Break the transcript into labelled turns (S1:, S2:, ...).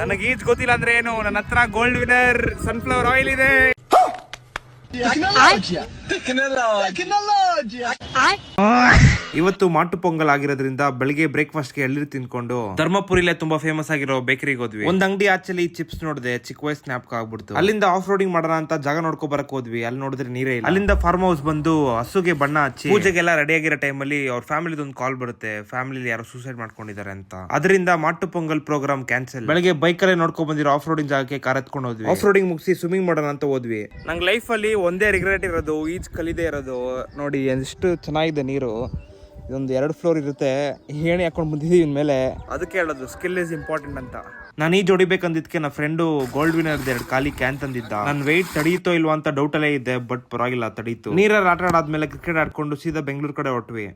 S1: ನನಗೆ ಈಜ್ ಗೊತ್ತಿಲ್ಲ ಅಂದ್ರೆ ಏನು, ನನ್ನ ಹತ್ರ ಗೋಲ್ಡ್ ವಿನರ್ ಸನ್ಫ್ಲವರ್ ಆಯಿಲ್ ಇದೆ. ಇವತ್ತು ಮಾಟು ಪೊಂಗಲ್ ಆಗಿರೋದ್ರಿಂದ ಬೆಳಿಗ್ಗೆ ಬ್ರೇಕ್ಫಾಸ್ಟ್ ಗೆ ಎಳ್ನೀರು ತಿನ್ಕೊಂಡು ಧರ್ಮಪುರಿಲೇ ತುಂಬಾ ಫೇಮಸ್ ಆಗಿರೋ ಬೇಕರಿಗೆ ಹೋದ್ವಿ. ಒಂದ್ ಅಂಗಡಿ ಆಚೆಲಿ ಚಿಪ್ಸ್ ನೋಡಿದೆ, ಚಿಕ್ಕ ವಯಸ್ಸು ಜ್ಞಾಪಕ ಆಗ್ಬಿಡ್ತು. ಅಲ್ಲಿಂದ ಆಫ್ ರೋಡಿಂಗ್ ಮಾಡೋಣ ಅಂತ ಜಾಗ ನೋಡ್ಕೊ ಬರಕ್ ಹೋದ್ವಿ. ಅಲ್ಲಿ ನೋಡಿದ್ರೆ ನೀರೇ ಇಲ್ಲ. ಅಲ್ಲಿಂದ ಫಾರ್ಮ್ ಹೌಸ್ ಬಂದು ಹಸುಗೆ ಬಣ್ಣ ಹಚ್ಚಿ ಪೂಜೆಗೆಲ್ಲ ರೆಡಿ ಆಗಿರೋ ಟೈಮಲ್ಲಿ ಅವ್ರ ಫ್ಯಾಮಿಲಿದ ಒಂದು ಕಾಲ್ ಬರುತ್ತೆ, ಫ್ಯಾಮಿಲಿ ಯಾರೋ ಸೂಸೈಡ್ ಮಾಡ್ಕೊಂಡಿದ್ದಾರೆ ಅಂತ. ಅದರಿಂದ ಮಾಟು ಪೊಂಗಲ್ ಪ್ರೋಗ್ರಾಮ್ ಕ್ಯಾನ್ಸಲ್. ಬೆಳಗ್ಗೆ ಬೈಕ್ ಅಲ್ಲೇ ನೋಡ್ಕೊಂಡ್ ಬಂದಿರೋ ಆಫ್ ರೋಡಿಂಗ್ ಜಾಗಕ್ಕೆ ಕಾರ್ ಎತ್ಕೊಂಡು ಹೋದ್ವಿ. ಆಫ್ ರೋಡಿಂಗ್ ಮುಗಿಸಿ ಸ್ವಿಮ್ಮಿಂಗ್ ಮಾಡೋಣ ಅಂತ ಹೋದ್ವಿ. ನಂಗೆ ಲೈಫ್ ಅಲ್ಲಿ ಒಂದೇ ರಿಗ್ರೆಟ್ ಇರೋದು, ಈಜ್ ಕಲಿದೇ ಇರೋದು. ನೋಡಿ ಎಷ್ಟು ಚೆನ್ನಾಗಿದೆ ನೀರು. ಇದೊಂದು 2 ಫ್ಲೋರ್ ಇರುತ್ತೆ. ಏಣಿ ಹಾಕೊಂಡು ಬಂದಿದ್ದೀವಿ ಇನ್ಮೇಲೆ. ಅದಕ್ಕೆ ಹೇಳೋದು ಸ್ಕಿಲ್ ಇಸ್ ಇಂಪಾರ್ಟೆಂಟ್ ಅಂತ. ನಾನು ಈಜ್ ಹೊಡಿಬೇಕಂದಿದ್ಕೆ ನನ್ನ ಫ್ರೆಂಡು ಗೋಲ್ಡ್ ವಿನರ್ 2 ಖಾಲಿ ಕ್ಯಾನ್ ತಂದಿದ್ದ. ನನ್ನ ವೆಯ್ಟ್ ತಡೀತೋ ಇಲ್ವಾ ಅಂತ ಡೌಟ್ ಅಲ್ಲೇ ಇದೆ, ಬಟ್ ಪರವಾಗಿಲ್ಲ ತಡೀತು. ನೀರಲ್ಲಿ ಆಟ ಆಡಾದ್ಮೇಲೆ ಕ್ರಿಕೆಟ್ ಆಡ್ಕೊಂಡು ಸೀದಾ ಬೆಂಗಳೂರು ಕಡೆ ಹೊಟ್ವಿ.